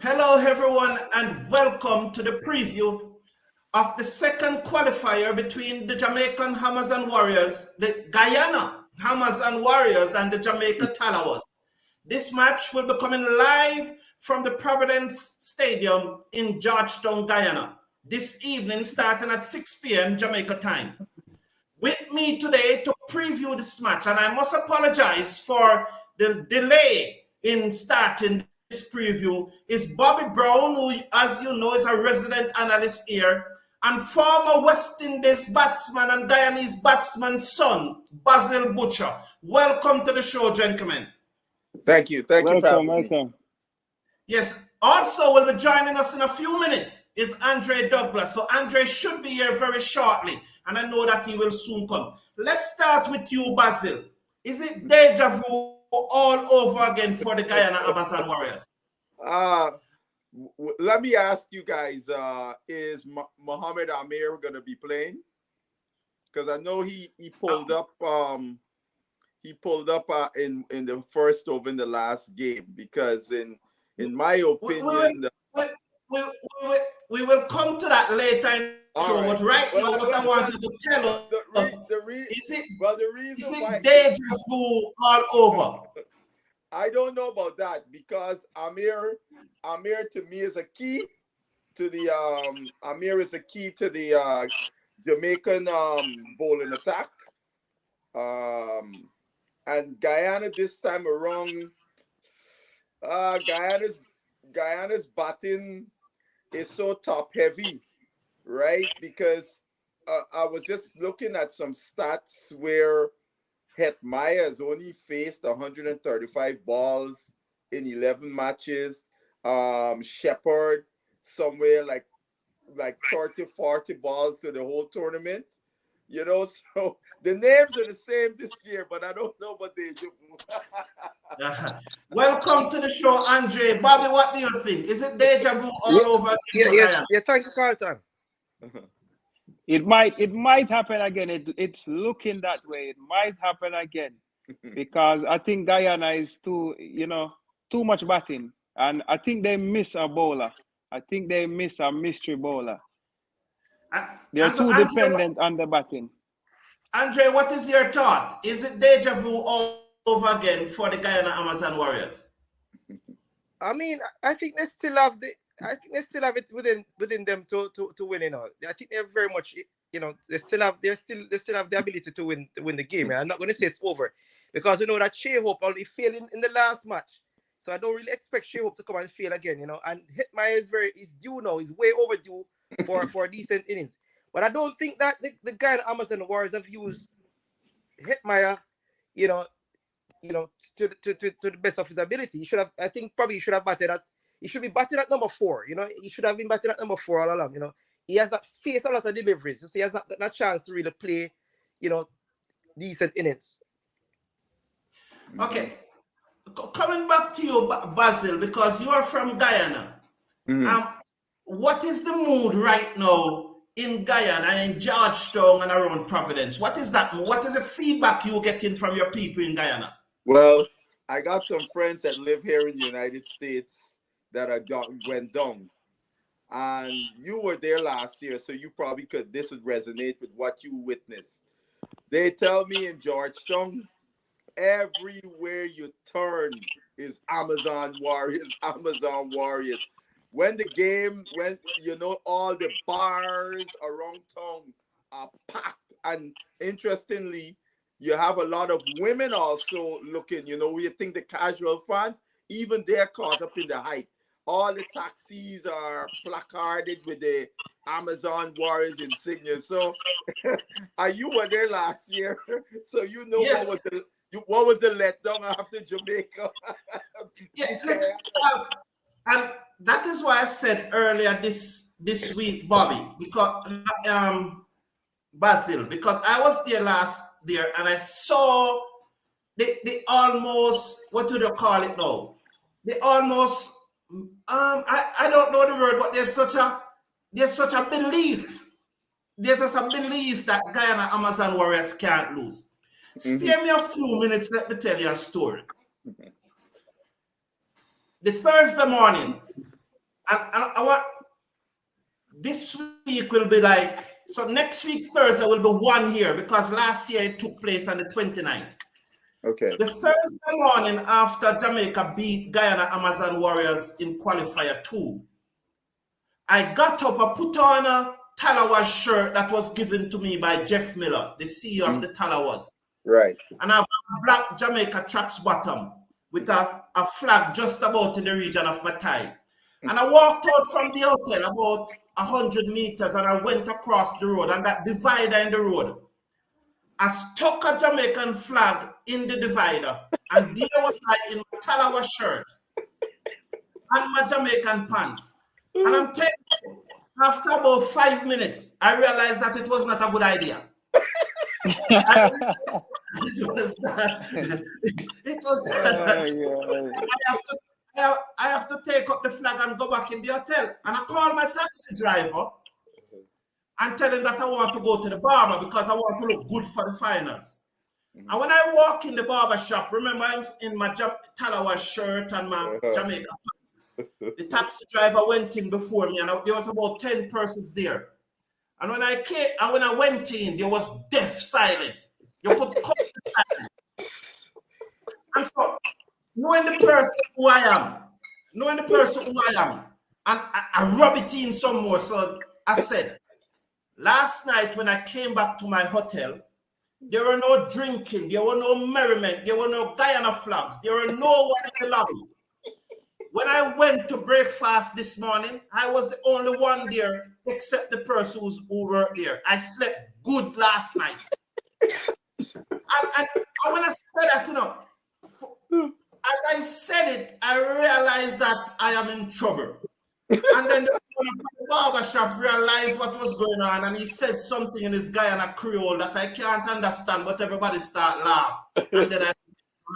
Hello, everyone, and welcome to the preview of the second qualifier between the Jamaican Hammers and Warriors, the Guyana Hammers and Warriors, and the Jamaica Tallawahs. This match will be coming live from the Providence Stadium in Georgetown, Guyana, this evening starting at 6 p.m. Jamaica time. With me today to preview this match, and I must apologize for the delay in starting this preview, is Bobby Brown, who, as you know, is a resident analyst here, and former West Indies batsman and Guyanese batsman's son, Basil Butcher. Welcome to the show, gentlemen. Thank you. Thank you for having me. Yes, also will be joining us in a few minutes is Andre Douglas. So Andre should be here very shortly, and I know that he will soon come. Let's start with you, Basil. Is it deja vu all over again for the Guyana Amazon Warriors? Let me ask you guys, is Mohamed Amir going to be playing? Because I know he pulled up in the first over in the last game, because in my opinion, we will come to that later in the show. But right now, what I wanted to tell us is it deja vu all over? I don't know about that, because Amir to me is a key to the Jamaican bowling attack. And Guyana this time around, Guyana's batting is so top heavy, right? Because I was just looking at some stats where Hetmyer has only faced 135 balls in 11 matches. Shepherd somewhere like 30, 40 balls to the whole tournament. You know, so the names are the same this year, but I don't know what they do. Welcome to the show, Andre. Bobby, what do you think? Is it deja vu all over? Yeah, thank you, Carlton. It might happen again. It's looking that way. It might happen again, because I think Guyana is too much batting, and I think they miss a bowler. I think they miss a mystery bowler. They're too dependent on the batting. Andre, what is your thought? Is it deja vu all over again for the Guyana Amazon Warriors? I mean, I think they still have it within them to win. You know, I think they're very much, they still have the ability to win the game. I'm not going to say it's over, because you know that Shea Hope already failed in the last match, so I don't really expect Shea Hope to come and fail again. You know, and Hetmyer is due now. He's way overdue for a decent innings. But I don't think that the Guyana Amazon Warriors have used Hetmyer, to the best of his ability. He should have batted at. He should be batting at number 4. You know, he should have been batting at number 4 all along. You know, he has not faced a lot of deliveries, so he has not a chance to really play, decent innings. Okay, coming back to you, Basil, because you are from Guyana. What is the mood right now in Guyana, in Georgetown and around Providence? What is that? What is the feedback you're getting from your people in Guyana? Well, I got some friends that live here in the United States that went down, and you were there last year, so you probably this would resonate with what you witnessed. They tell me in Georgetown, everywhere you turn is Amazon Warriors. When all the bars around town are packed, and interestingly, you have a lot of women also looking. We think the casual fans, even they're caught up in the hype. All the taxis are placarded with the Amazon Warriors insignia. So, you were there last year, so what was the letdown after Jamaica? And that is why I said earlier this week, Bobby, because Basil, because I was there last year and I saw the almost, what do they call it now? They almost I don't know the word, but there's such a belief. There's such a belief that Guyana Amazon Warriors can't lose. Spare me a few minutes, let me tell you a story. The Thursday morning, And I want this week will be like, so next week Thursday will be one here because last year it took place on the 29th. Okay. The Thursday morning after Jamaica beat Guyana Amazon Warriors in qualifier 2, I got up, I put on a Tallawahs shirt that was given to me by Jeff Miller, the CEO of the Tallawahs. Right. And I have a black Jamaica tracks bottom with a flag just about in the region of my thigh. And I walked out from the hotel about 100 meters and I went across the road, and that divider in the road, I stuck a Jamaican flag in the divider, and there was I in my Tallawahs shirt and my Jamaican pants. And I'm telling you, after about 5 minutes, I realized that it was not a good idea. It was that. It was that. I have to take up the flag and go back in the hotel. And I call my taxi driver and tell him that I want to go to the barber because I want to look good for the finals. And when I walk in the barber shop, remember I'm in my Tallawahs shirt and my Jamaica pants. The taxi driver went in before me, and there was about 10 persons there. And when I went in, there was deaf silent. You could cut the silence. And so, knowing the person who I am, and I rub it in some more. So I said, last night when I came back to my hotel, there were no drinking, there were no merriment, there were no Guyana flags, there were no one in the lobby. When I went to breakfast this morning, I was the only one there except the person who worked there. I slept good last night. And when I said that, as I said it, I realized that I am in trouble. And then the barber shop realized what was going on, and he said something in his Guyana Creole that I can't understand, but everybody start laugh. And then I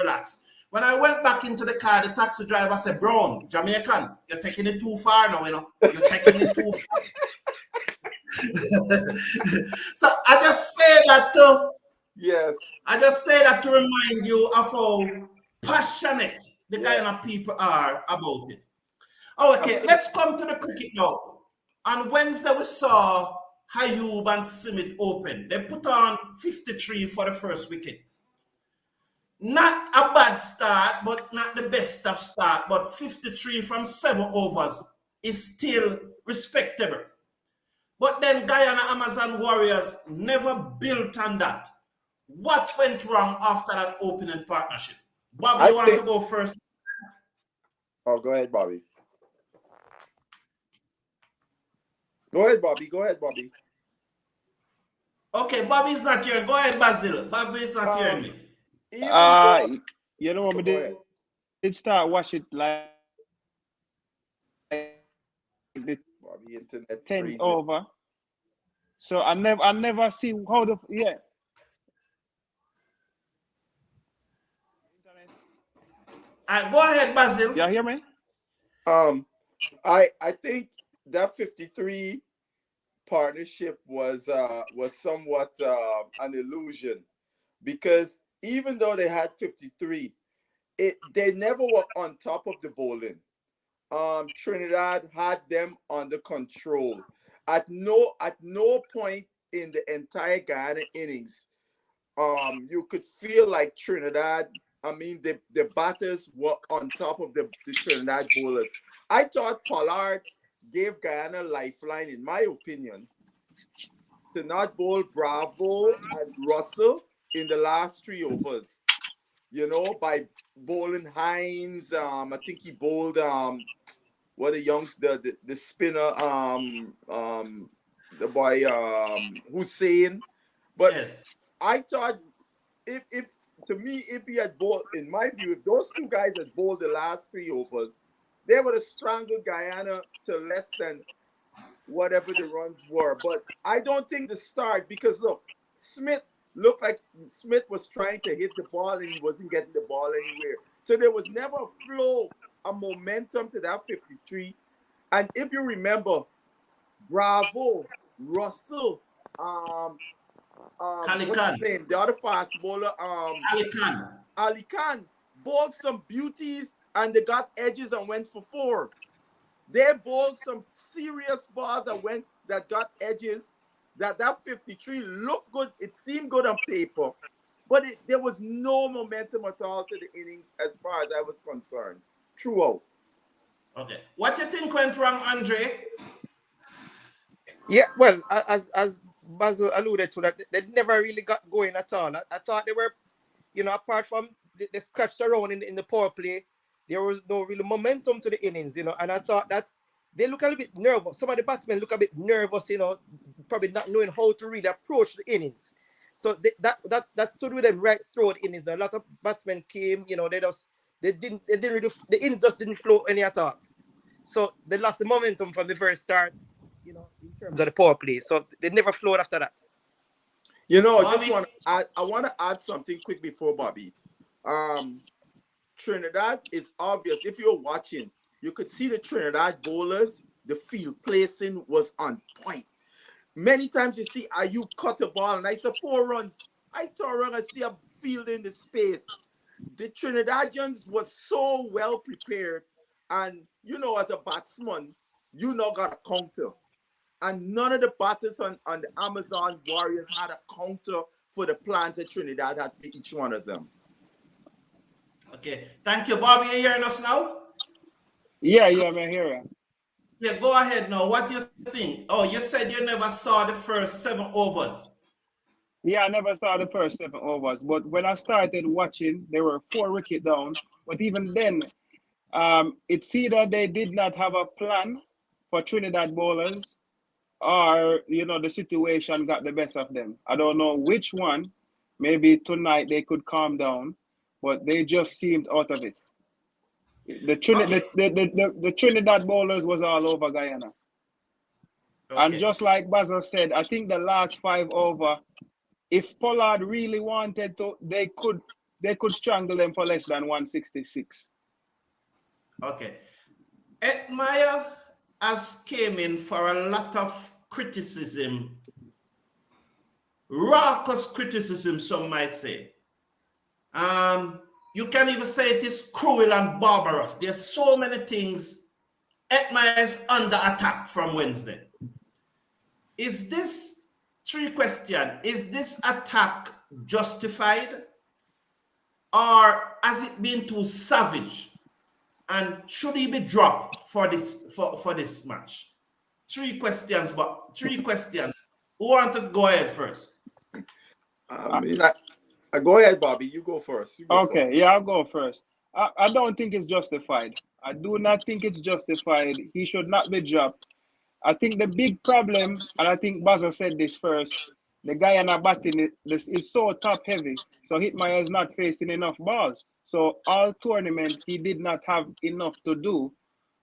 relax. When I went back into the car, the taxi driver said, "Brown, Jamaican, you're taking it too far now, You're taking it too far." So I just say that I just say that to remind you of how passionate the Guyana people are about it. Okay, let's come to the cricket now. On Wednesday, we saw Hayub and Simit open. They put on 53 for the first wicket. Not a bad start, but not the best of start. But 53 from 7 overs is still respectable. But then Guyana Amazon Warriors never built on that. What went wrong after that opening partnership? Bobby, you want to go first? Oh, go ahead, Bobby. Go ahead, Bobby. Okay, Bobby's not here. Go ahead, Basil. Bobby's not hearing me. You know what we did? It start watch it like the Bobby internet 10th freezing. over. So I never see how the Go ahead, Basil. You hear me? I think that 53 partnership was somewhat an illusion, because even though they had 53, they never were on top of the bowling. Trinidad had them under control. At no point in the entire Guyana innings, you could feel like Trinidad. I mean, the batters were on top of the Trinidad bowlers. I thought Pollard gave Guyana a lifeline, in my opinion, to not bowl Bravo and Russell in the last 3 overs. By bowling Hines. I think he bowled the spinner, the boy Hussein. But yes. I thought if he had bowled, in my view, if those 2 guys had bowled the last 3 overs, they would have strangled Guyana to less than whatever the runs were. But I don't think the start, because look, Smith looked like Smith was trying to hit the ball and he wasn't getting the ball anywhere. So there was never a flow, a momentum to that 53. And if you remember, Bravo, Russell, what's his name? The other fast bowler, Ali Khan bowled some beauties, and they got edges and went for 4. They bowled some serious balls that got edges. That 53 looked good. It seemed good on paper, but there was no momentum at all to the inning as far as I was concerned throughout. Okay. What do you think went wrong, Andre? Yeah, well, as Basil alluded to, that they never really got going at all. I thought they were, apart from the scratch around in the power play, there was no real momentum to the innings, and I thought that they look a little bit nervous. Some of the batsmen look a bit nervous, probably not knowing how to really approach the innings. So that stood with them right through the innings. A lot of batsmen came, they didn't really, the innings just didn't flow any at all. So they lost the momentum from the first start, in terms of the power play. So they never flowed after that. I want to add something quick before Bobby. Trinidad is obvious. If you're watching, you could see the Trinidad bowlers, the field placing was on point. Many times you see you cut a ball and I say 4 runs. I turn around and see a field in the space. The Trinidadians was so well prepared, and as a batsman, got a counter. And none of the batters on the Amazon Warriors had a counter for the plans that Trinidad had for each one of them. Okay. Thank you, Bobby. Are you hearing us now? Yeah, I'm here. Yeah, go ahead now. What do you think? Oh, you said you never saw the first 7 overs. Yeah, I never saw the first 7 overs, but when I started watching, there were 4 wickets down. But even then, it's either they did not have a plan for Trinidad bowlers, or the situation got the best of them. I don't know which one. Maybe tonight they could calm down, but they just seemed out of it. The Trinidad bowlers was all over Guyana. Okay. And just like Baza said, I think the last 5 over, if Pollard really wanted to, they could strangle them for less than 166. Okay. Edmire has came in for a lot of criticism, raucous criticism, some might say. You can even say it is cruel and barbarous. There's so many things. Edmire is under attack from Wednesday. Is this 3 questions? Is this attack justified, or has it been too savage? And should he be dropped for this match? 3 questions, but 3 questions. Who wanted to go ahead first? Go ahead, Bobby. You go first. Yeah, I'll go first. I don't think it's justified. I do not think it's justified. He should not be dropped. I think the big problem, and I think Baza said this first, the Guyana batting is so top heavy. So Hitmire is not facing enough balls. So all tournament, he did not have enough to do.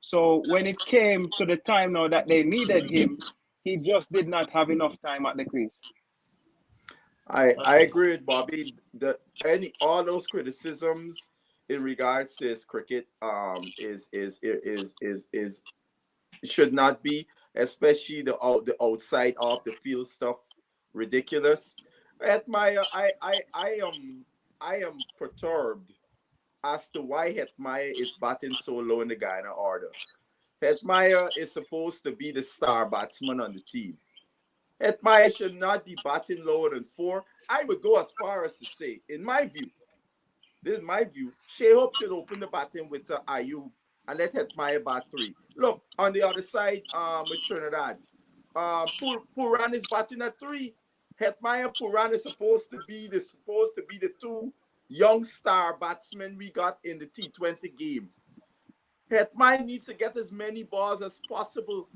So when it came to the time now that they needed him, he just did not have enough time at the crease. I agree with Bobby. All those criticisms in regards to his cricket is should not be, especially the outside of the field stuff, ridiculous. Hetmyer, I am perturbed as to why Hetmyer is batting so low in the Guyana order. Hetmyer is supposed to be the star batsman on the team. Hetmyer should not be batting lower than 4. I would go as far as to say, in my view, this is my view, Shea Hope should open the batting with Ayub and let Hetmyer bat 3. Look, on the other side, with Trinidad, Puran is batting at 3. Hetmyer, Puran is supposed to be the 2 young star batsmen we got in the T20 game. Hetmyer needs to get as many balls as possible.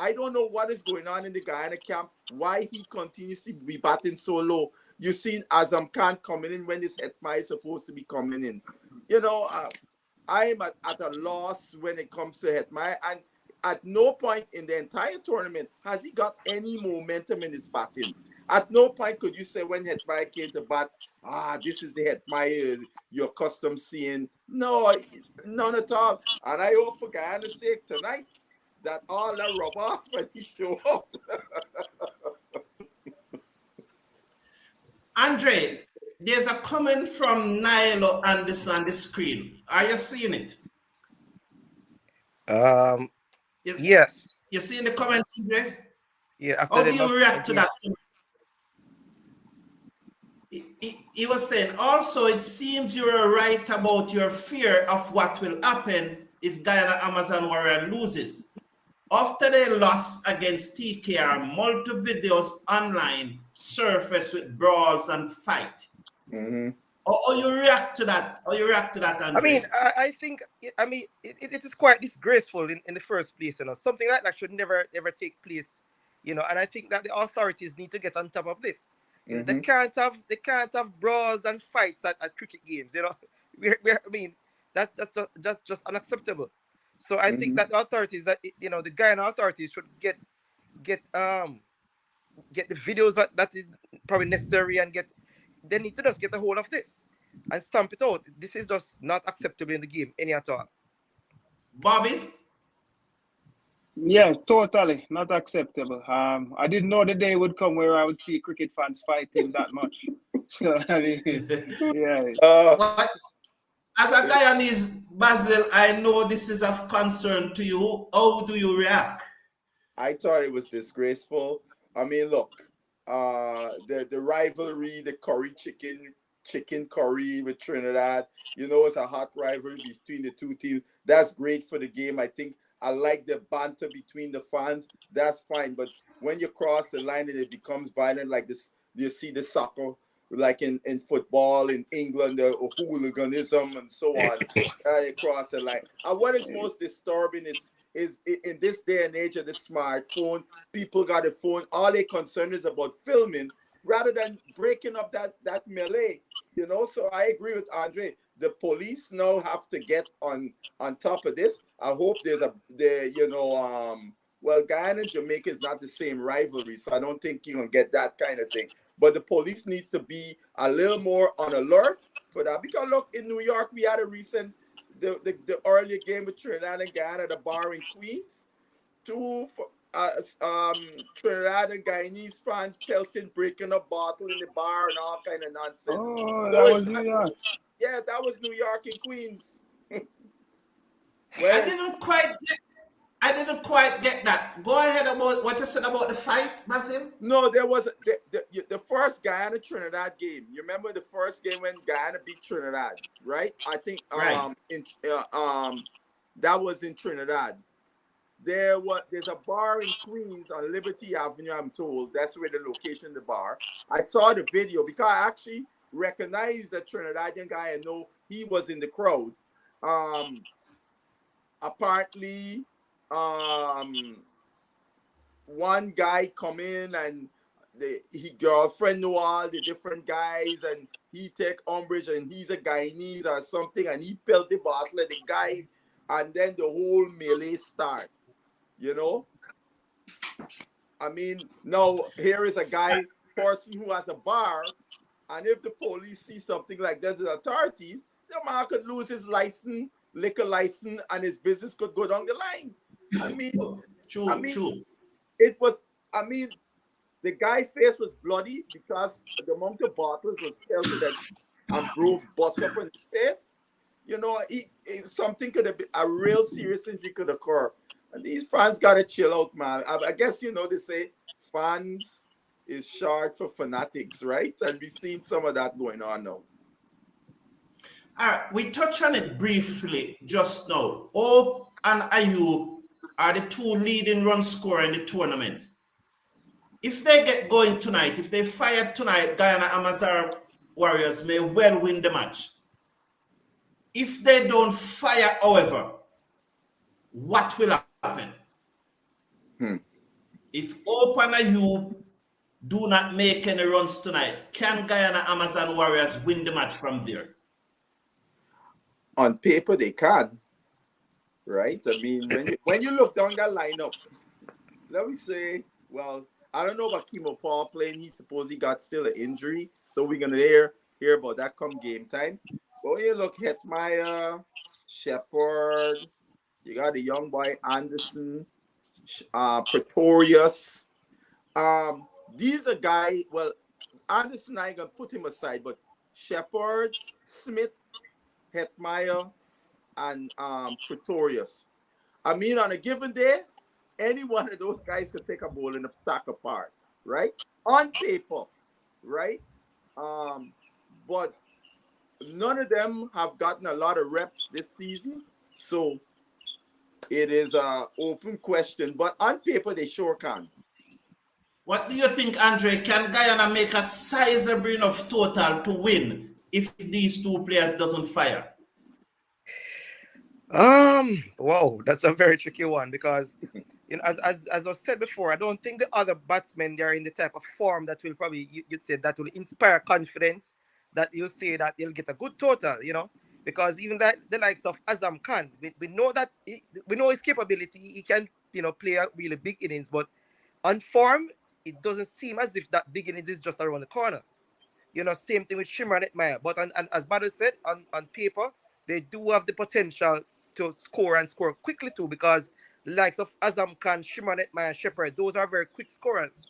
I don't know what is going on in the Guyana camp, why he continues to be batting so low. You've seen Azam Khan coming in when this Hetmyer is supposed to be coming in. I am at a loss when it comes to Hetmyer, and at no point in the entire tournament has he got any momentum in his batting. At no point could you say when Hetmyer came to bat, this is the Hetmyer you're accustomed seeing. No, none at all. And I hope for Guyana's sake tonight that all that rub off and he show up. Andre, there's a comment from Nilo Anderson on the screen. Are you seeing it? Yes. You see in the comments, Andre? Yeah. After How the do you loss react to that? against. He was saying, also, it seems you are right about your fear of what will happen if Guyana Amazon Warrior loses. After they lost against TKR, multiple videos online surface with brawls and fight. Mhm. Or you react to that? Or you react to that, I mean, Andre? I think, I mean, it is quite disgraceful in the first place, you know. Something like that should never ever take place, you know. And I think that the authorities need to get on top of this. You know, Mhm. they can't have brawls and fights at cricket games, you know. I mean, just unacceptable. So I think Mhm. that the authorities, that you know, the Guyana authorities should get get the videos that is probably necessary, and they need to just get a hold of this and stamp it out. This is just not acceptable in the game any at all. Bobby? Yeah, totally not acceptable. I didn't know the day would come where I would see cricket fans fighting that much. So I mean, yeah. What? As a Guyanese, Basil, I know this is of concern to you. How do you react? I thought it was disgraceful. I mean, look, the rivalry, the chicken curry with Trinidad. You know, it's a hot rivalry between the two teams. That's great for the game. I think I like the banter between the fans. That's fine. But when you cross the line and it becomes violent like this, you see the soccer, like in football in England, the hooliganism and so on. Across the line. And what is most disturbing is in this day and age of the smartphone, people got a phone. All they concern is about filming rather than breaking up that melee. You know, so I agree with Andre. The police now have to get on top of this. I hope there's well, Guyana and Jamaica is not the same rivalry, so I don't think you're gonna get that kind of thing. But the police needs to be a little more on alert for that. Because look, in New York, we had a recent the earlier game with Trinidad and Guyana, the bar in Queens. Two Trinidad and Guyanese fans pelting, breaking a bottle in the bar and all kind of nonsense. Oh, So that was New York. yeah, that was New York and Queens. I Well, didn't quite get that. Go ahead about what you said about the fight, Basil. no, there was the first Guyana Trinidad game. You remember the first game when Guyana beat Trinidad, right? I think Right. that was in Trinidad. There's a bar in Queens on Liberty Avenue, I'm told. That's where the location of the bar. I saw the video because I actually recognized the Trinidadian guy. I know he was in the crowd. Apparently, one guy come in and he girlfriend know all the different guys and he take umbrage and he's a Guyanese or something and he pelt the bottle at the guy and then the whole melee start. You know, I mean, now here is a person who has a bar, and if the police see something like that, the authorities, the man could lose his license, liquor license, and his business could go down the line. I mean, True. it was. I mean, the guy's face was bloody because the amount of bottles was pelted and broke, bust up in his face. You know, something could have been a real serious injury could occur. And these fans gotta chill out, man. I guess you know they say fans is short for fanatics, right? And we've seen some of that going on now. All right, we touched on it briefly just now. Hope and Ayub are the two leading run scorer in the tournament. If they get going tonight, if they fire tonight, Guyana Amazon Warriors may well win the match. If they don't fire, however, what will happen? If Hope and Ayub do not make any runs tonight, can Guyana Amazon Warriors win the match from there? On paper, they can, right? I mean, when you look down that lineup, let me say, well, I don't know about Kimo Paul playing. He suppose he got still an injury, so we're gonna hear about that come game time. But when you look Hetmeyer, Shepard, you got the young boy Anderson, Pretorius. These are guys. Well, Anderson, I ain't gonna put him aside, but Shepard, Smith, Hetmeyer, and Pretorius. I mean, on a given day, any one of those guys could take a ball and attack apart, right? On paper, right? But none of them have gotten a lot of reps this season, so it is a open question. But on paper, they sure can. What do you think, Andre? Can Guyana make a sizable enough total to win if these two players doesn't fire? Wow, that's a very tricky one because, as I said before, I don't think the other batsmen they are in the type of form that will probably you'd say that will inspire confidence that you'll say that they'll get a good total, because even that the likes of Azam Khan, we know that we know his capability. He can play a really big innings, but on form it doesn't seem as if that big innings is just around the corner. Same thing with Shimmer and Etmire. But as Badr said, on paper they do have the potential to score and score quickly too, because the likes of Azam Khan, Shimmer, Etmire, Shepherd, those are very quick scorers,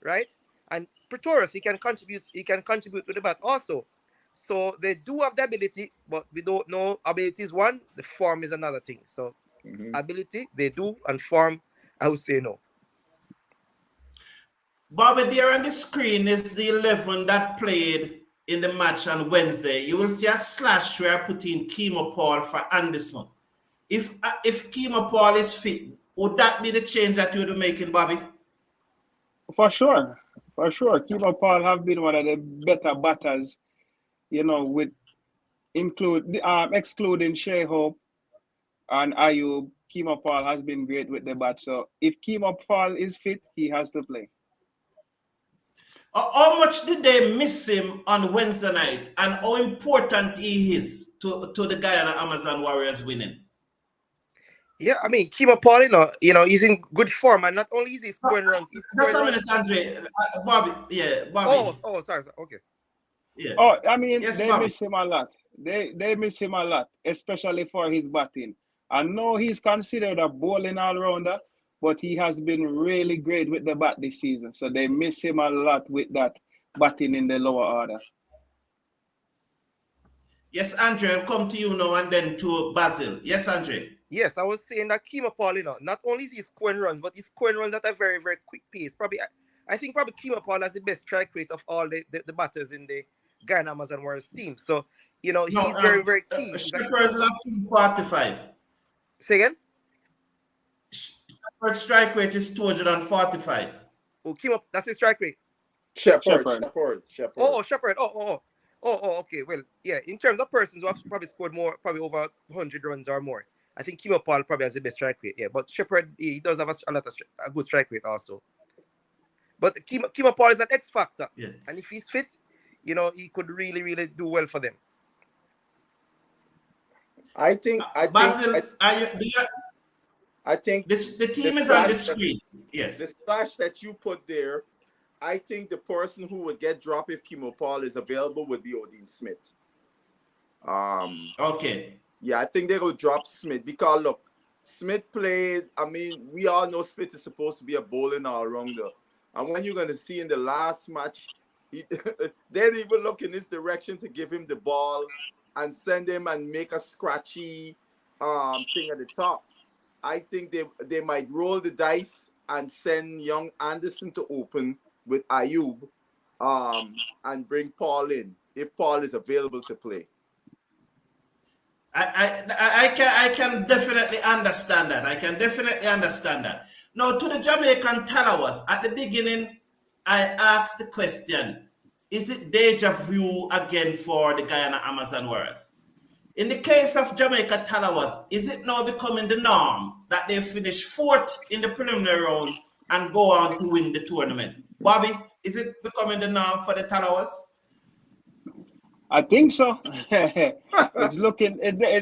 right? And Pretorius, he can contribute to the bat also. So they do have the ability, but we don't know. Ability is one, the form is another thing. So ability, they do, and form, I would say no. Bobby, there on the screen is the 11 that played in the match on Wednesday. You will see a slash where I put in Kemo Paul for Anderson. If Kemo Paul is fit, would that be the change that you would be making, Bobby? For sure. Kemo Paul have been one of the better batters, with excluding Shea Hope and Ayub. Kemo Paul has been great with the bat. So if Kemo Paul is fit, he has to play. How much did they miss him on Wednesday night, and how important he is to the Guyana Amazon Warriors winning? Yeah, I mean, Kemo Paul, he's in good form, and not only is he scoring runs, he's just scoring a minute, runs. Andre. Bobby, yeah, Bobby. Oh, sorry, okay. Yeah. Oh, I mean, yes, they Bobby. miss him a lot. They miss him a lot, especially for his batting. I know he's considered a bowling all-rounder, but he has been really great with the bat this season. So they miss him a lot with that batting in the lower order. Yes, Andre, I'll come to you now and then to Basil. Yes, Andre. Yes, I was saying that Kemo Paul, not only is he scoring runs, but he's scoring runs at a very, very quick pace. I think Kemo Paul has the best strike rate of all the batters in the Guyana Amazon Warriors team. So, he's very, very key. Shepherd's like 245. Say again? Shepherd's strike rate is 245. Oh, that's his strike rate. Shepherd. Oh, Shepherd. Oh, okay. Well, yeah, in terms of persons who have probably scored more, probably over 100 runs or more, I think Kemo Paul probably has the best strike rate. Yeah, but Shepherd, he does have a good strike rate also. But Kemo Paul is an X factor. Yes. And if he's fit, he could really, really do well for them. I think Basil, I think the team is on the screen. Yes. The slash that you put there, I think the person who would get dropped if Kemo Paul is available would be Odin Smith. Okay. Yeah, I think they will drop Smith because look, Smith played. I mean, we all know Smith is supposed to be a bowling all-rounder, and when you're gonna see in the last match, they didn't even look in his direction to give him the ball and send him and make a scratchy thing at the top. I think they might roll the dice and send young Anderson to open with Ayub and bring Paul in if Paul is available to play. I can definitely understand that. Now, to the Jamaican Tallawahs, at the beginning, I asked the question, is it deja vu again for the Guyana Amazon Warriors? In the case of Jamaica Tallawahs, is it now becoming the norm that they finish fourth in the preliminary round and go on to win the tournament? Bobby, is it becoming the norm for the Tallawahs? I think so. It's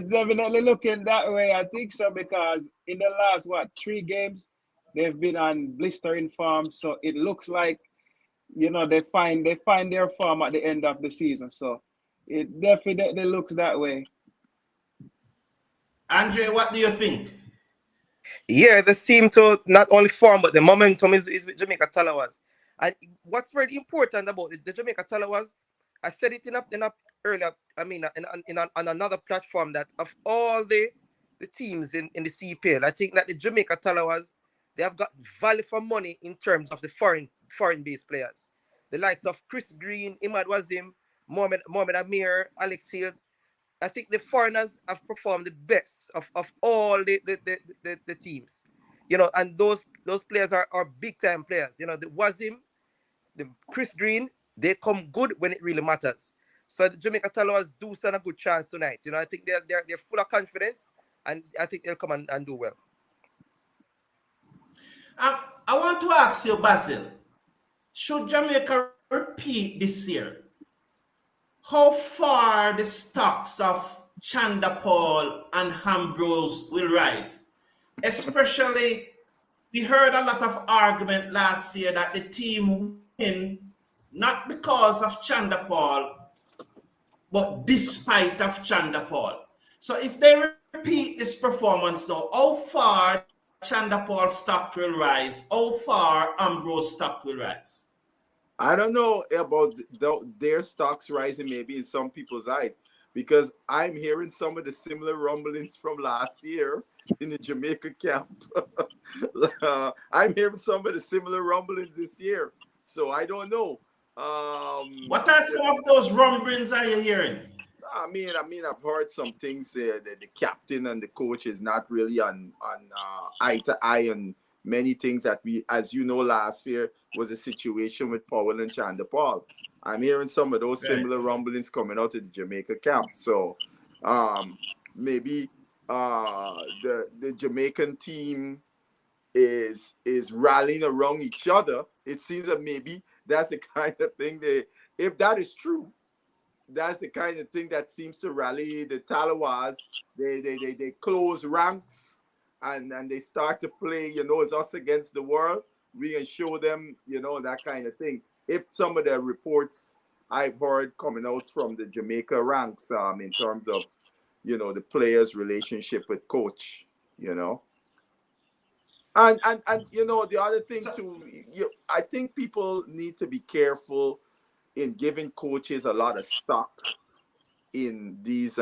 definitely looking that way. I think so because in the last 3 games they've been on blistering form. So it looks like they find their form at the end of the season. So it definitely looks that way. Andre, what do you think? Yeah, they seem to not only form, but the momentum is with Jamaica Tallawahs. And what's very important about the Jamaica Tallawahs, I said it in a earlier, I mean, on another platform, that of all the teams in the CPL, I think that the Jamaica Tallawahs they have got value for money in terms of the foreign-based players. The likes of Chris Green, Imad Wazim, Mohamed Amir, Alex Hales. I think the foreigners have performed the best of all the teams. And those players are big time players. The Wazim, the Chris Green, they come good when it really matters. So the Jamaica Tallawahs do stand a good chance tonight. I think they're full of confidence, and I think they'll come and do well. I want to ask you, Basil, should Jamaica repeat this year? How far the stocks of Chanda Paul and Ambrose will rise? Especially, we heard a lot of argument last year that the team win not because of Chanda Paul, but despite of Chanda Paul. So if they repeat this performance now, how far Chanda Paul stock will rise? How far Ambrose stock will rise? I don't know about their stocks rising maybe in some people's eyes, because I'm hearing some of the similar rumblings from last year in the Jamaica camp. I'm hearing some of the similar rumblings this year. So I don't know. What are some of those rumblings are you hearing? I mean, I've heard some things that the captain and the coach is not really on eye to eye on many things that we, as you know, last year was a situation with Powell and Chanda Paul. I'm hearing some of those similar rumblings coming out of the Jamaica camp. So maybe the Jamaican team is rallying around each other. It seems that maybe that's the kind of thing if that is true, that's the kind of thing that seems to rally the Tallawahs. They close ranks and they start to play, it's us against the world. We can show them, that kind of thing. If some of the reports I've heard coming out from the Jamaica ranks in terms of, the players' relationship with coach, And the other thing too, I think people need to be careful in giving coaches a lot of stock in these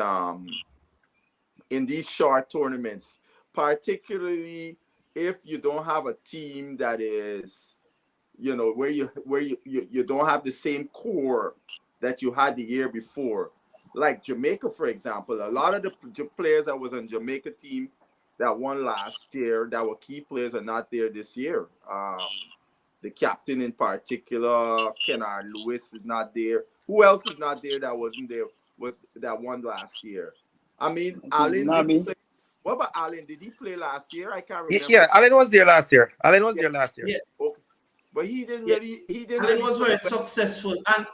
short tournaments, particularly if you don't have a team that is, where you don't have the same core that you had the year before. Like Jamaica, for example, a lot of the players that was on Jamaica team that won last year, that were key players, are not there this year. The captain in particular, Kennard Lewis, is not there. Who else is not there that wasn't there? Was that one last year? I mean, Allen didn't play. What about Allen? Did he play last year? I can't remember. Yeah, Allen was there last year. Yeah. Okay. But he didn't really. Allen was very successful. And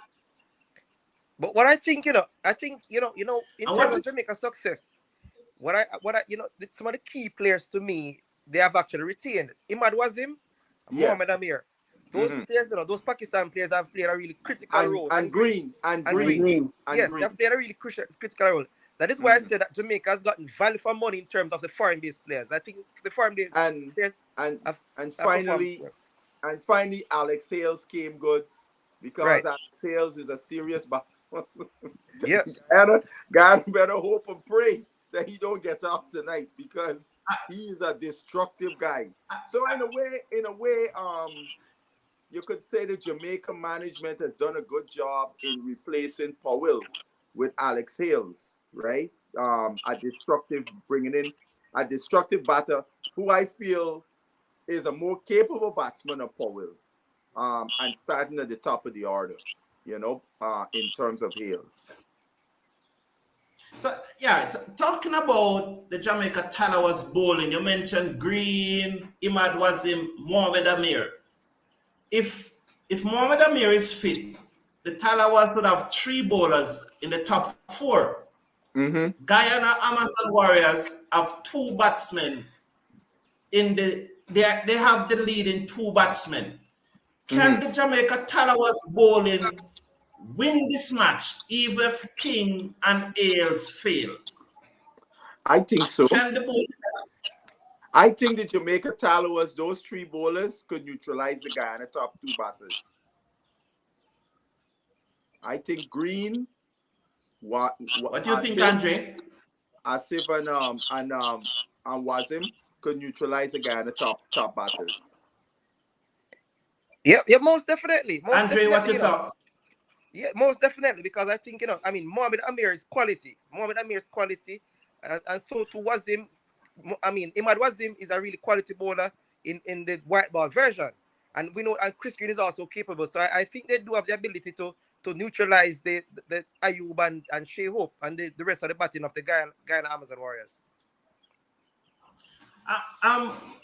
but what I think, in terms of Jamaica success, what I some of the key players to me, they have actually retained. Imad Wazim, Mohamed Amir. Those players, those Pakistan players have played a really critical role. And Green. Yes, they have played a really critical role. That is why I said that Jamaica has gotten value for money in terms of the foreign-based players. I think the foreign-based players and finally, Alex Hales came good, because Alex Hales is a serious batsman. Yes. God better hope and pray that he don't get off tonight, because he is a destructive guy. So in a way, you could say the Jamaica management has done a good job in replacing Powell with Alex Hales, right? Bringing in a destructive batter who I feel is a more capable batsman of Powell, and starting at the top of the order, in terms of Hales. So, talking about the Jamaica Tallawahs bowling, you mentioned Green, Imad Wazim, Mohamed Amir. If Mohamed Amir is fit, the Tallawahs would have 3 bowlers in the top 4. Guyana Amazon Warriors have 2 batsmen they have the lead in 2 batsmen. Can the Jamaica Tallawahs bowling win this match even if King and Ailes fail? I think so. Can the bowling? I think the Jamaica Tallawahs, those 3 bowlers, could neutralize the Guyana top 2 batters. I think Green. What do you think, Andre? Asif and Wazim. could neutralize the Guyana top batters. Yeah, most definitely. Most Andre, what you definitely, thought? Yeah, most definitely, because I think, I mean, Mohamed Amir's quality. And so too Wazim. I mean, Imad Wazim is a really quality bowler in the white ball version. And we know, and Chris Green is also capable. So I think they do have the ability to neutralize the Ayub and Shea Hope and the rest of the batting of the Guyana Amazon Warriors.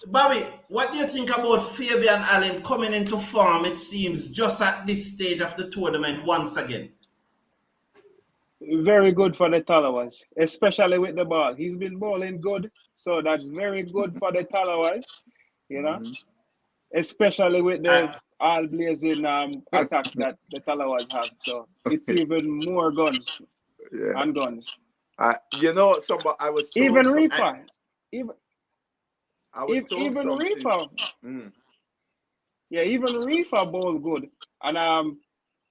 Bobby, what do you think about Fabian Allen coming into form, it seems, just at this stage of the tournament once again? Very good for the Tallawahs, especially with the ball. He's been bowling good, so that's very good for the Tallawahs, you know, especially with the all-blazing attack that the Tallawahs have. So it's even more guns and guns. You know, I was told even Reaper, even Reaper. Yeah, even Reefer bowled good. And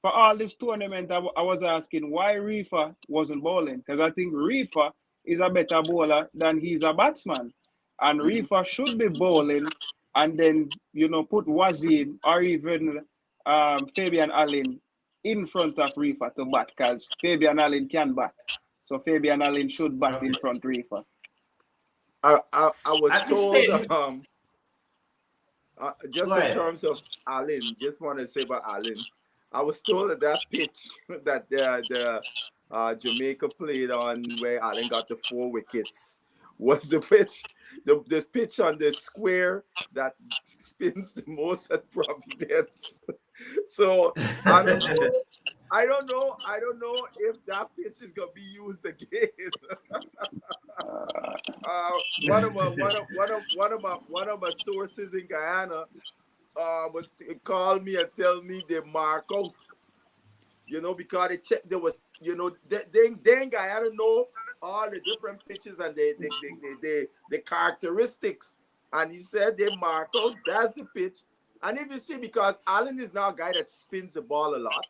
for all this tournament, I was asking why Reefer wasn't bowling. Because I think Reefer is a better bowler than he's a batsman. And Reefer should be bowling and then, put Wazim or even Fabian Allen in front of Reefer to bat. Because Fabian Allen can bat. So Fabian Allen should bat in front of Reefer. I was told... just in terms of Allen, just want to say about Allen, I was told that pitch that the Jamaica played on where Allen got the 4 wickets was the pitch, the pitch on the square that spins the most at Providence. So I don't know if that pitch is gonna be used again. One of my sources in Guyana was call me and tell me they mark out, because they checked there was, they in Guyana know all the different pitches and the characteristics, and he said they mark out, that's the pitch. And if you see, because Allen is now a guy that spins the ball a lot,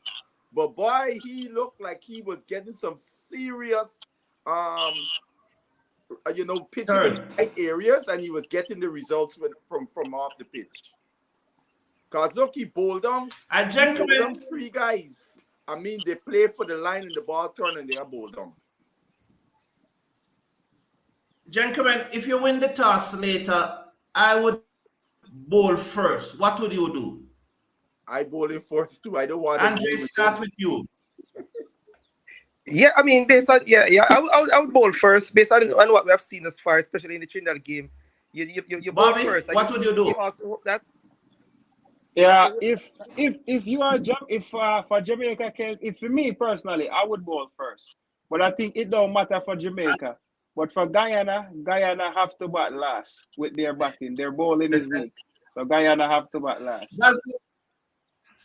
but boy, he looked like he was getting some serious pitching in the right areas, and he was getting the results from off the pitch. Because look, he bowled down 3 guys. I mean, they play for the line and the ball turn and they are bowled down. Gentlemen, if you win the toss later, I would bowl first. What would you do? I bowl in first too. I don't want Andre, start with you. Yeah, I mean, based on I would bowl first based on what we have seen thus far, especially in the Trinidad game. You bowl Bobby, first. what would you do? Yeah, if you are for Jamaica case, if for me personally, I would bowl first. But I think it don't matter for Jamaica. But for Guyana have to bat last with their batting. Their bowling is weak, so Guyana have to bat last.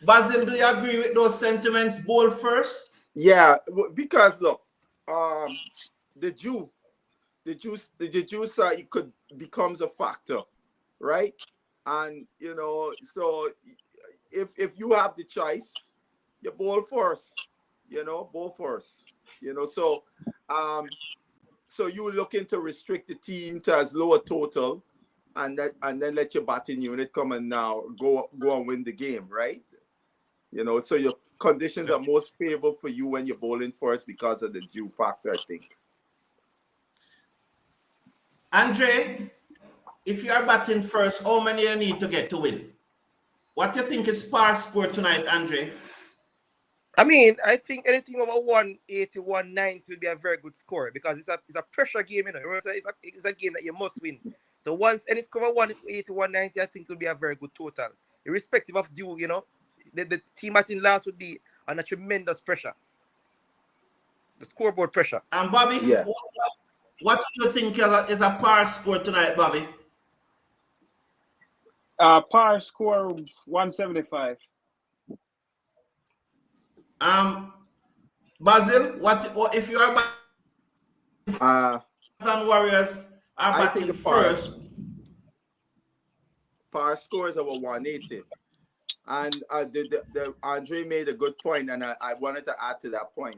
Basil, do you agree with those sentiments? Bowl first? Yeah, because look, the juice it could becomes a factor, right? And so if you have the choice, you bowl first, bowl first, so you looking to restrict the team to as low a total, and then let your batting unit come and now go and win the game, right? So your conditions are most favorable for you when you're bowling first because of the dew factor, I think. Andre, if you are batting first, how many you need to get to win? What do you think is par score tonight, Andre? I mean, I think anything over 180, 190 will be a very good score because it's a pressure game, It's a game that you must win. So once any score over 180, 190, I think will be a very good total. Irrespective of dew, the team batting last would be under tremendous pressure. The scoreboard pressure. And Bobby, what do you think is a par score tonight, Bobby? Par score 175. Basil, what if you are batting Warriors are batting first? Par score is over 180. And the Andre made a good point, and I wanted to add to that point.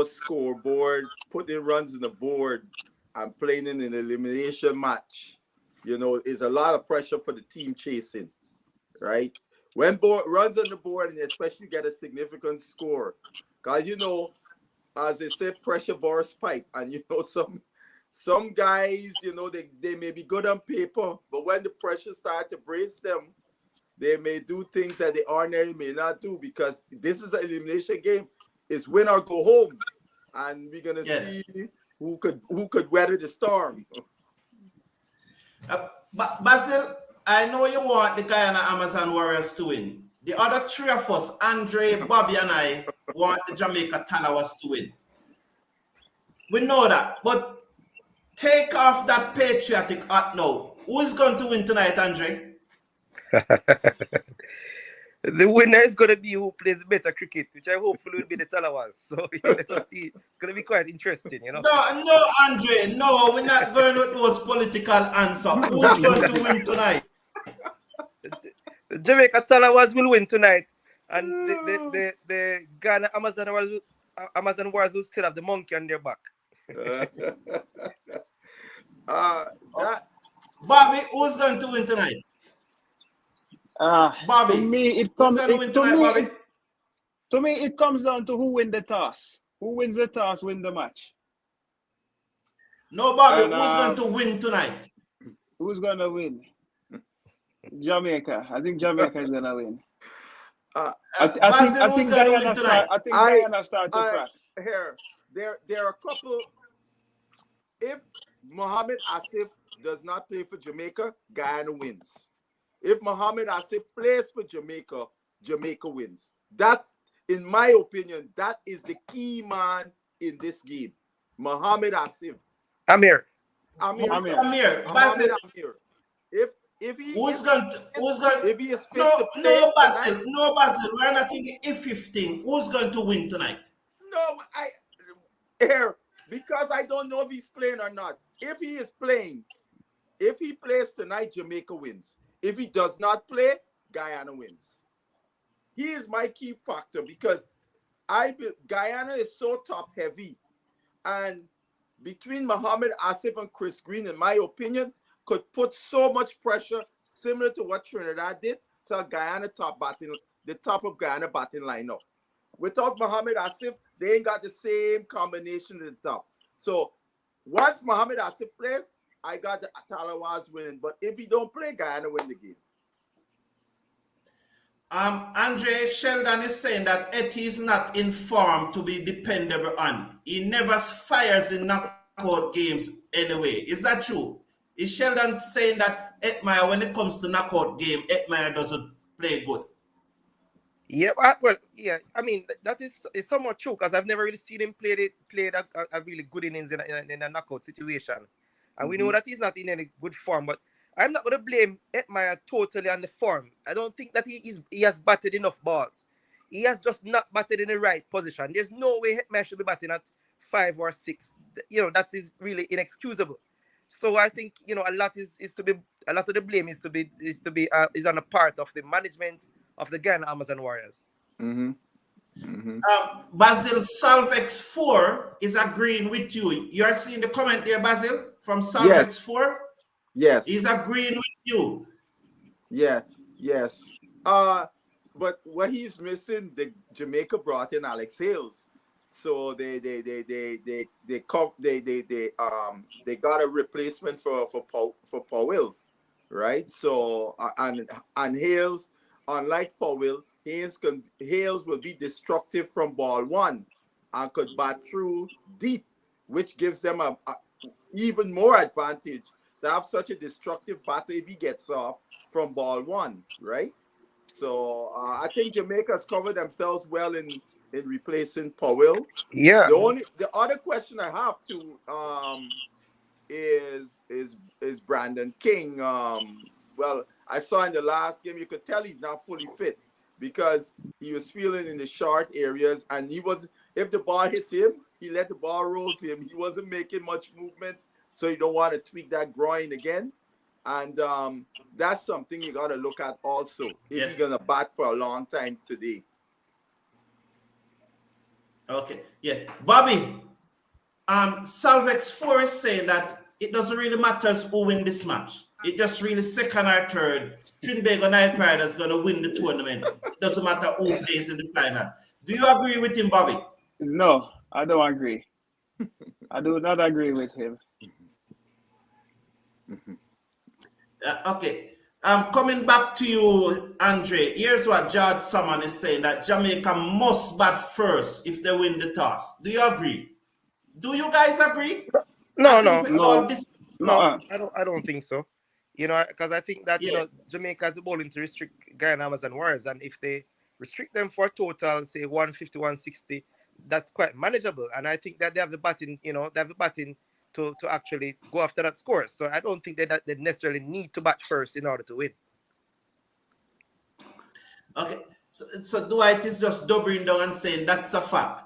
Scoreboard, putting runs on the board and playing in an elimination match you know, is a lot of pressure for the team chasing, right? When runs on the board, and especially get a significant score, because you know, as they say, pressure bursts pipe, and you know, some guys, you know, they may be good on paper, but when the pressure starts to brace them, they may do things that they ordinarily may not do, because this is an elimination game. It's win or go home, and we're gonna see who could weather the storm. Basil, I know you want the Guyana Amazon Warriors to win. The other three of us, Andre, Bobby, and I, want the Jamaica Tallawahs to win. We know that, but take off that patriotic hat now. Who's going to win tonight, Andre? The winner is going to be who plays better cricket, which I hopefully will be the Tallawahs. So let us see. It's going to be quite interesting, you know. No, Andre. No, we're not going with those political answers. Who's going to win tonight? The Jamaica Tallawahs will win tonight, and the Ghana Amazon Warriors will still have the monkey on their back. Bobby, who's going to win tonight? Bobby, to me, it comes down to who wins the toss. Who wins the toss win the match. No, Bobby, who's going to win tonight? Who's going to win? Jamaica. I think Jamaica is going to win. I think Guyana start to crack. Here, there are a couple. If Mohamed Asif does not play for Jamaica, Guyana wins. If Mohamed Asif plays for Jamaica, Jamaica wins. That, in my opinion, that is the key man in this game. Mohamed Asif. Amir. Basil. If he is fit to play Basil. No, Basil. We're not thinking if 15. Who's going to win tonight? No, because I don't know if he's playing or not. If he is playing, if he plays tonight, Jamaica wins. If he does not play, Guyana wins. He is my key factor, because Guyana is so top heavy, and between Mohamed Asif and Chris Green, in my opinion, could put so much pressure, similar to what Trinidad did, to Guyana the top of Guyana batting lineup. Without Mohamed Asif, they ain't got the same combination at the top. So once Mohamed Asif plays, I got the Tallawahs winning. But if he don't play, Guyana win the game. Andre Sheldon is saying that Etty is not in form to be dependable on. He never fires in knockout games anyway. Is that true? Is Sheldon saying that Edmire, when it comes to knockout game, Edmire doesn't play good? Yeah, well, yeah. I mean, that is somewhat true, because I've never really seen him play a really good innings in a knockout situation. And we know that he's not in any good form, but I'm not going to blame Edmire totally on the form. I don't think that he has batted enough balls. He has just not batted in the right position. There's no way Edmire should be batting at 5 or 6. You know, that is really inexcusable. So I think, you know, a lot of the blame is on the part of the management of the Ghana Amazon Warriors. Basil, Salvex4 is agreeing with you. You are seeing the comment there, Basil, from Salvex4? Yes. He's agreeing with you. Yeah, yes. But what he's missing, the Jamaica brought in Alex Hales. So they got a replacement for Powell, right? So and Hales, unlike Powell, Hales will be destructive from ball 1 and could bat through deep, which gives them a even more advantage to have such a destructive batter if he gets off from ball 1, right? So I think Jamaica has covered themselves well in replacing Powell. Yeah. The other question I have to is Brandon King. Well, I saw in the last game, you could tell he's not fully fit, because he was feeling in the short areas, and if the ball hit him, he let the ball roll to him. He wasn't making much movements, so you don't want to tweak that groin again. And that's something you got to look at also, if you're going to bat for a long time today. Okay, yeah. Bobby, Salvex4 is saying that it doesn't really matter who wins this match. it just really second or third, Trinidad Night Riders going to win the tournament. Doesn't matter who plays in the final. Do you agree with him, Bobby? No, I don't agree. I do not agree with him. Okay. Coming back to you, Andre. Here's what George Salmon is saying, that Jamaica must bat first if they win the toss. Do you agree? Do you guys agree? No, I don't think so. You know, because I think that, you know, Jamaica has the bowling to restrict Guyana and Warriors, and if they restrict them for a total, say 150, 160, that's quite manageable. And I think that they have the batting, you know, to actually go after that score. So I don't think that they necessarily need to bat first in order to win. Okay, so Dwight is just doubling down and saying that's a fact.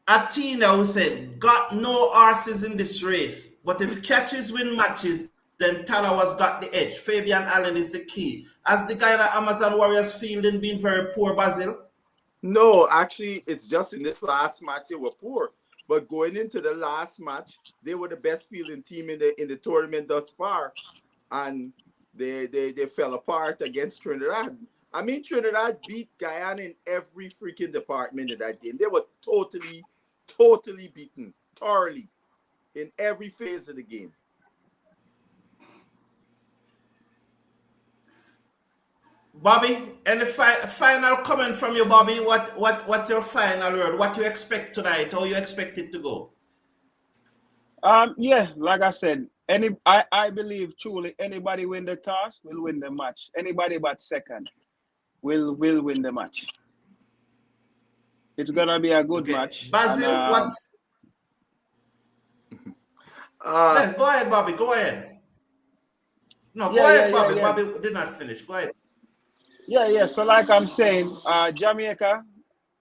Atina, who said, got no horses in this race, but if catches win matches, then Tallawahs got the edge. Fabian Allen is the key. Has the Guyana Amazon Warriors fielding been very poor, Basil? No, actually, it's just in this last match they were poor. But going into the last match, they were the best fielding team in the tournament thus far, and they fell apart against Trinidad. I mean, Trinidad beat Guyana in every freaking department in that game. They were totally beaten, thoroughly, in every phase of the game. Bobby, any final comment from you, Bobby? What your final word? What you expect tonight? How you expect it to go? Yeah, like I said, I believe truly anybody win the toss will win the match. Anybody but second will win the match. It's gonna be a good match. Basil, and, go ahead, Bobby. Go ahead. No, go ahead, Bobby. Bobby did not finish. Go ahead. Yeah. So like I'm saying, Jamaica,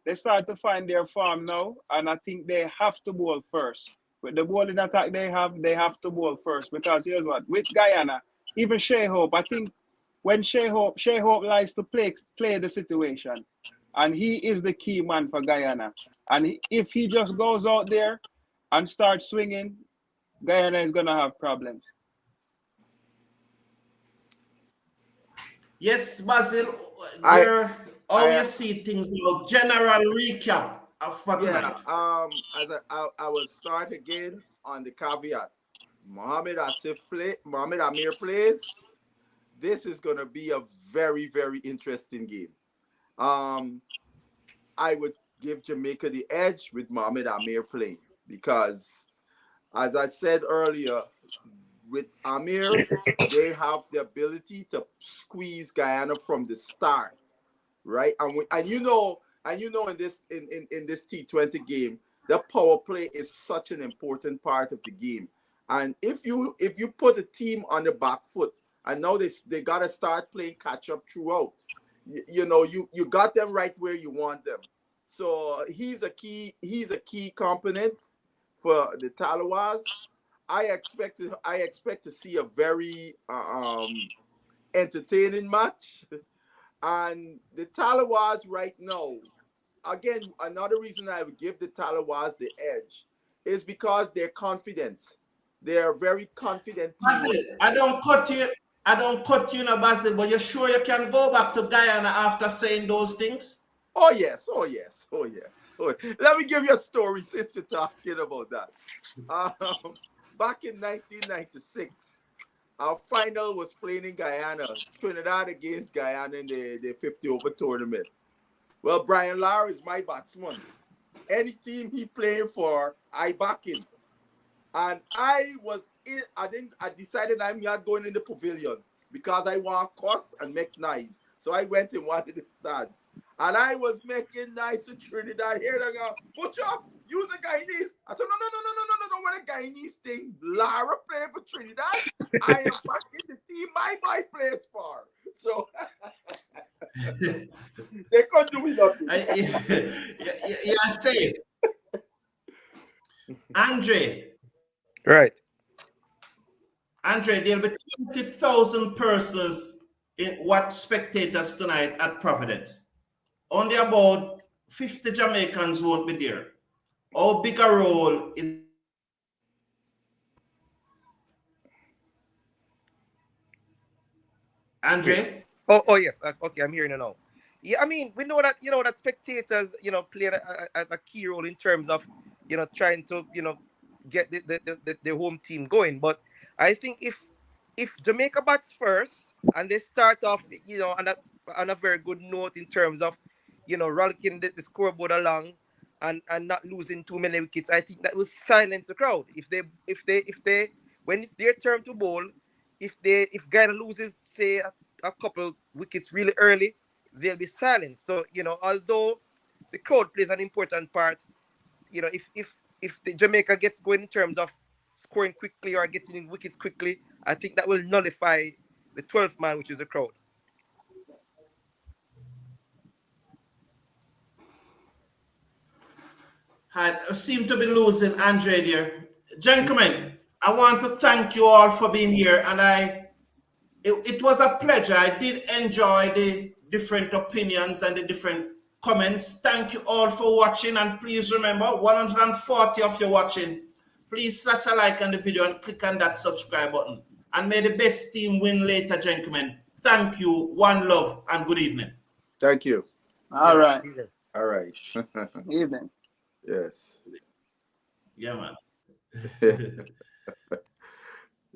they start to find their form now, and I think they have to bowl first. With the bowling attack they have to bowl first, because here's what, with Guyana, even Shea Hope, I think when Shea Hope likes to play the situation, and he is the key man for Guyana. And if he just goes out there and starts swinging, Guyana is gonna have problems. Yes, Basil, how you see things now? General recap for tonight. As I will start again on the caveat. Mohamed Amir plays. This is gonna be a very, very interesting game. I would give Jamaica the edge with Mohamed Amir playing, because, as I said earlier, with Amir, they have the ability to squeeze Guyana from the start, right? And you know in this T20 game, the power play is such an important part of the game. And if you put a team on the back foot, and now they gotta start playing catch up throughout, you got them right where you want them. So he's a key component for the Tallawahs. I expect to see a very entertaining match. And the Tallawahs right now, again, another reason I would give the Tallawahs the edge is because they're confident. They're a very confident team. Basil, I don't cut you, Basil, but you're sure you can go back to Guyana after saying those things? Oh yes. Let me give you a story since you're talking about that. Back in 1996, our final was playing in Guyana, Trinidad against Guyana in the 50-over tournament. Well, Brian Lara is my batsman. Any team he playing for, I back him. And I decided I'm not going in the pavilion because I want cuss and make noise. So I went in one of the stands. And I was making nice with Trinidad. Here they go, Butcher, use a Guyanese. I said, no, what a Guyanese thing. Lara playing for Trinidad. I am backing the team my boy plays for. So they couldn't do me nothing. You're safe. Andre. Right. Andre, there'll be 20,000 persons spectators tonight at Providence. Only about 50 Jamaicans won't be there. How big a role is Andre? Oh yes. Okay, I'm hearing you now. Yeah, I mean, we know that that spectators play a key role in terms of trying to get the home team going. But I think if Jamaica bats first and they start off on a very good note in terms of rollicking the scoreboard along and not losing too many wickets, I think that will silence the crowd. If they when it's their turn to bowl, if Guyana loses say a couple wickets really early, they'll be silenced. So although the crowd plays an important part, if the Jamaica gets going in terms of scoring quickly or getting wickets quickly, I think that will nullify the 12th man, which is the crowd. I seem to be losing Andre there. Gentlemen, I want to thank you all for being here, and it was a pleasure. I did enjoy the different opinions and the different comments. Thank you all for watching, and please remember, 140 of you watching. Please slash a like on the video and click on that subscribe button. And may the best team win later, gentlemen. Thank you, one love, and good evening. Thank you. All right. All right. Evening. Yes. Yeah, man.